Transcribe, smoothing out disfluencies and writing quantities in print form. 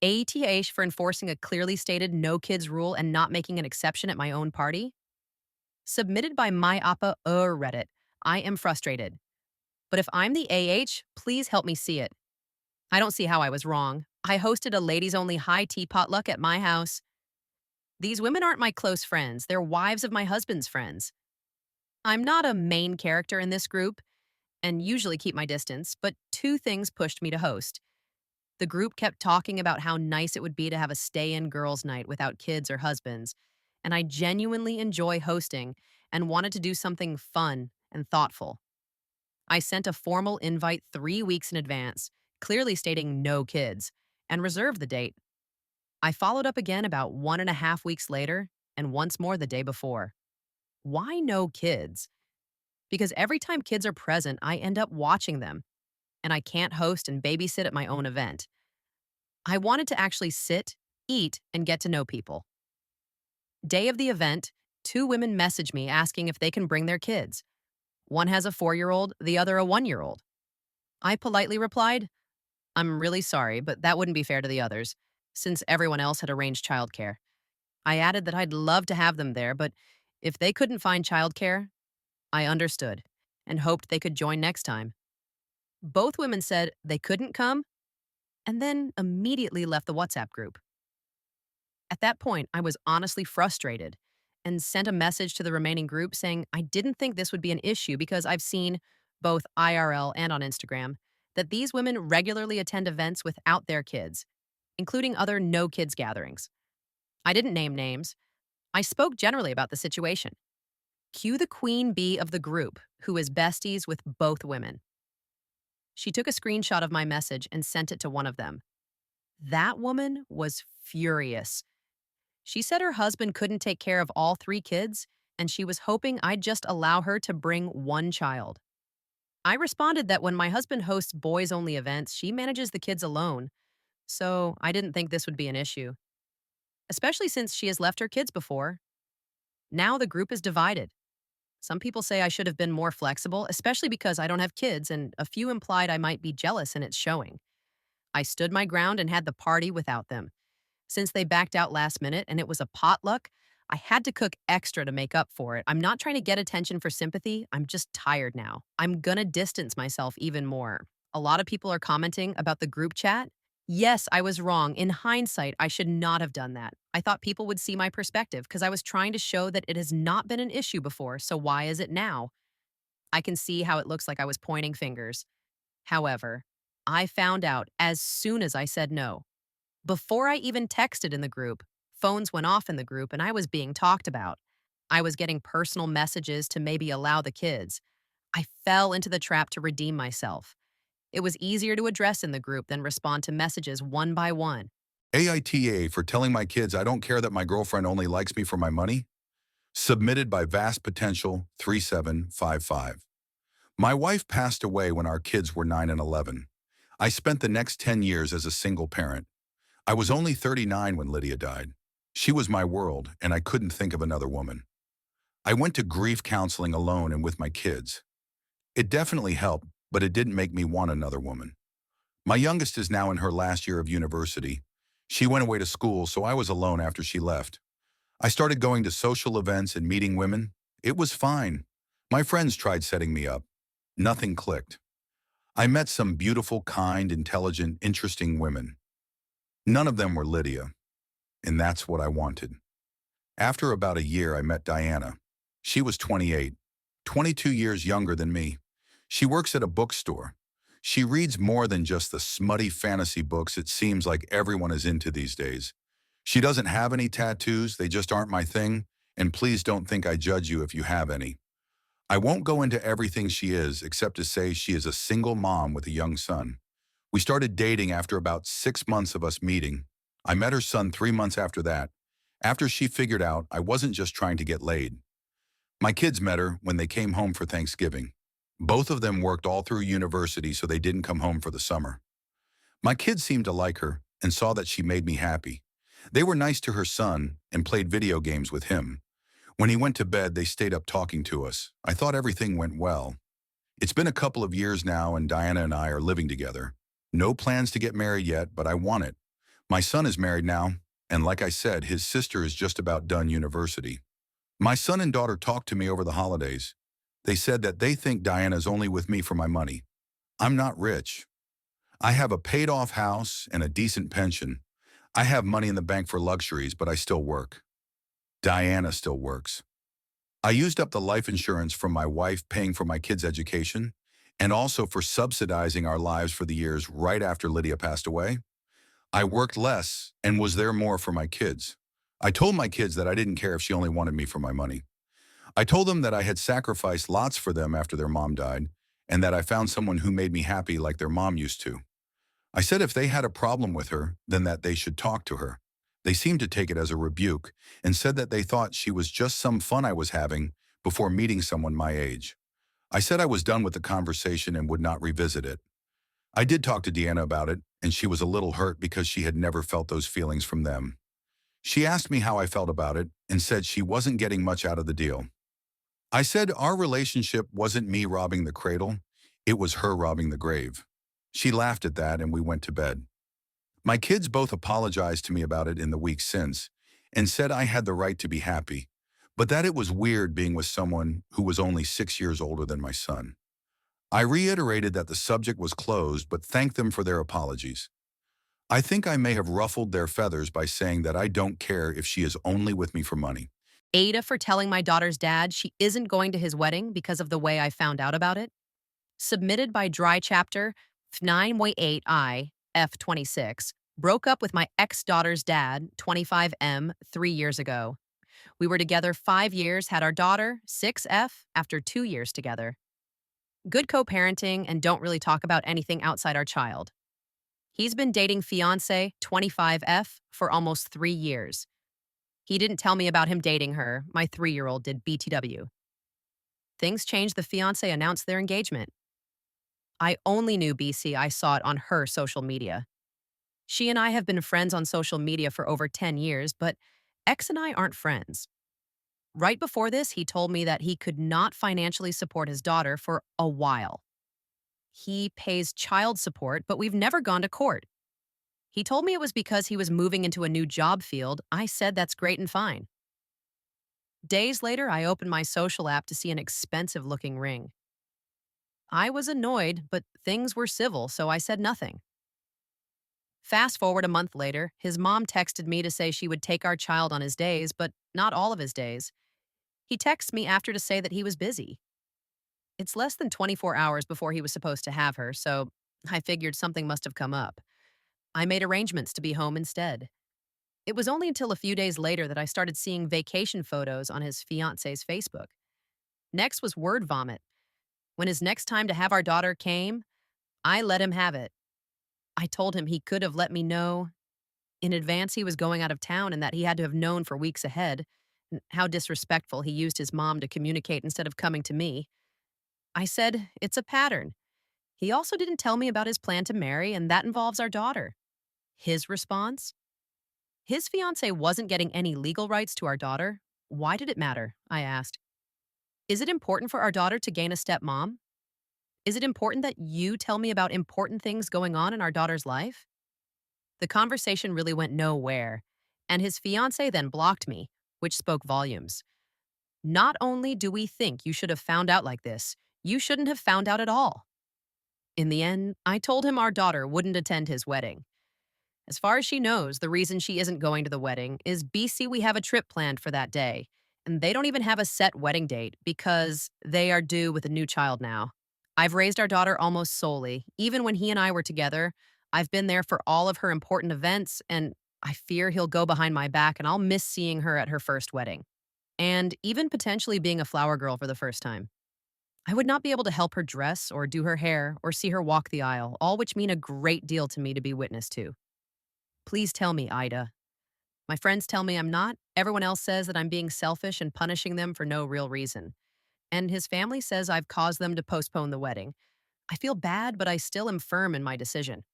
AITAH for enforcing a clearly stated no kids rule and not making an exception at my own party? Submitted by my APA Reddit. I am frustrated. But if I'm the AH, please help me see it. I don't see how I was wrong. I hosted a ladies only high tea potluck at my house. These women aren't my close friends, they're wives of my husband's friends. I'm not a main character in this group and usually keep my distance, but two things pushed me to host. The group kept talking about how nice it would be to have a stay in girls' night without kids or husbands, and I genuinely enjoy hosting and wanted to do something fun and thoughtful. I sent a formal invite 3 weeks in advance, clearly stating no kids, and reserved the date. I followed up again about 1.5 weeks later and once more the day before. Why no kids? Because every time kids are present, I end up watching them, and I can't host and babysit at my own event. I wanted to actually sit, eat, and get to know people. Day of the event, two women message me asking if they can bring their kids. One has a 4-year-old, the other a 1-year-old. I politely replied, I'm really sorry, but that wouldn't be fair to the others, since everyone else had arranged childcare. I added that I'd love to have them there, but if they couldn't find childcare, I understood and hoped they could join next time. Both women said they couldn't come and then immediately left the WhatsApp group. At that point, I was honestly frustrated and sent a message to the remaining group saying I didn't think this would be an issue because I've seen, both IRL and on Instagram, that these women regularly attend events without their kids, including other no kids gatherings. I didn't name names. I spoke generally about the situation. Cue the queen bee of the group, who is besties with both women. She took a screenshot of my message and sent it to one of them. That woman was furious. She said her husband couldn't take care of all 3 kids, and she was hoping I'd just allow her to bring one child. I responded that when my husband hosts boys only events, she manages the kids alone, so I didn't think this would be an issue, especially since she has left her kids before. Now the group is divided. Some people say I should have been more flexible, especially because I don't have kids, and a few implied I might be jealous and it's showing. I stood my ground and had the party without them. Since they backed out last minute and it was a potluck, I had to cook extra to make up for it. I'm not trying to get attention for sympathy. I'm just tired now. I'm gonna distance myself even more. A lot of people are commenting about the group chat. Yes, I was wrong. In hindsight, I should not have done that. I thought people would see my perspective because I was trying to show that it has not been an issue before, so why is it now? I can see how it looks like I was pointing fingers. However, I found out as soon as I said no. Before I even texted in the group, phones went off in the group and I was being talked about. I was getting personal messages to maybe allow the kids. I fell into the trap to redeem myself. It was easier to address in the group than respond to messages one by one. AITA for telling my kids I don't care that my girlfriend only likes me for my money? Submitted by Vast Potential 3755. My wife passed away when our kids were 9 and 11. I spent the next 10 years as a single parent. I was only 39 when Lydia died. She was my world, and I couldn't think of another woman. I went to grief counseling alone and with my kids. It definitely helped, but it didn't make me want another woman. My youngest is now in her last year of university. She went away to school, so I was alone after she left. I started going to social events and meeting women. It was fine. My friends tried setting me up. Nothing clicked. I met some beautiful, kind, intelligent, interesting women. None of them were Lydia, and that's what I wanted. After about a year, I met Diana. She was 28, 22 years younger than me. She works at a bookstore. She reads more than just the smutty fantasy books it seems like everyone is into these days. She doesn't have any tattoos, they just aren't my thing, and please don't think I judge you if you have any. I won't go into everything she is, except to say she is a single mom with a young son. We started dating after about 6 months of us meeting. I met her son 3 months after that, after she figured out I wasn't just trying to get laid. My kids met her when they came home for Thanksgiving. Both of them worked all through university, so they didn't come home for the summer. My kids seemed to like her and saw that she made me happy. They were nice to her son and played video games with him. When he went to bed, they stayed up talking to us. I thought everything went well. It's been a couple of years now, and Diana and I are living together. No plans to get married yet, but I want it. My son is married now, and like I said, his sister is just about done university. My son and daughter talked to me over the holidays. They said that they think Diana's only with me for my money. I'm not rich. I have a paid-off house and a decent pension. I have money in the bank for luxuries, but I still work. Diana still works. I used up the life insurance from my wife paying for my kids' education and also for subsidizing our lives for the years right after Lydia passed away. I worked less and was there more for my kids. I told my kids that I didn't care if she only wanted me for my money. I told them that I had sacrificed lots for them after their mom died and that I found someone who made me happy like their mom used to. I said if they had a problem with her, then that they should talk to her. They seemed to take it as a rebuke and said that they thought she was just some fun I was having before meeting someone my age. I said I was done with the conversation and would not revisit it. I did talk to Deanna about it, and she was a little hurt because she had never felt those feelings from them. She asked me how I felt about it and said she wasn't getting much out of the deal. I said our relationship wasn't me robbing the cradle, it was her robbing the grave. She laughed at that and we went to bed. My kids both apologized to me about it in the weeks since and said I had the right to be happy, but that it was weird being with someone who was only 6 years older than my son. I reiterated that the subject was closed but thanked them for their apologies. I think I may have ruffled their feathers by saying that I don't care if she is only with me for money. AITAH for telling my daughter's dad she isn't going to his wedding because of the way I found out about it. Submitted by Dry Chapter 9.8I F26. Broke up with my ex-daughter's dad, 25M, 3 years ago. We were together 5 years, had our daughter, 6F, after 2 years together. Good co-parenting and don't really talk about anything outside our child. He's been dating fiance, 25F, for almost 3 years. He didn't tell me about him dating her. My 3-year-old did BTW. Things changed the fiance announced their engagement. I only knew BC, I saw it on her social media. She and I have been friends on social media for over 10 years, but X and I aren't friends. Right before this, he told me that he could not financially support his daughter for a while. He pays child support, but we've never gone to court. He told me it was because he was moving into a new job field. I said that's great and fine. Days later, I opened my social app to see an expensive-looking ring. I was annoyed, but things were civil, so I said nothing. Fast forward a month later, his mom texted me to say she would take our child on his days, but not all of his days. He texted me after to say that he was busy. It's less than 24 hours before he was supposed to have her, so I figured something must have come up. I made arrangements to be home instead. It was only until a few days later that I started seeing vacation photos on his fiance's Facebook. Next was word vomit. When his next time to have our daughter came, I let him have it. I told him he could have let me know in advance he was going out of town and that he had to have known for weeks ahead. And how disrespectful he used his mom to communicate instead of coming to me. I said, it's a pattern. He also didn't tell me about his plan to marry, and that involves our daughter. His response? His fiance wasn't getting any legal rights to our daughter. Why did it matter? I asked. Is it important for our daughter to gain a stepmom? Is it important that you tell me about important things going on in our daughter's life? The conversation really went nowhere, and his fiance then blocked me, which spoke volumes. Not only do we think you should have found out like this, you shouldn't have found out at all. In the end, I told him our daughter wouldn't attend his wedding. As far as she knows, the reason she isn't going to the wedding is BC we have a trip planned for that day, and they don't even have a set wedding date because they are due with a new child now. I've raised our daughter almost solely. Even when he and I were together, I've been there for all of her important events, and I fear he'll go behind my back and I'll miss seeing her at her first wedding. And even potentially being a flower girl for the first time. I would not be able to help her dress or do her hair or see her walk the aisle, all which mean a great deal to me to be witness to. Please tell me, Ida. My friends tell me I'm not. Everyone else says that I'm being selfish and punishing them for no real reason. And his family says I've caused them to postpone the wedding. I feel bad, but I still am firm in my decision.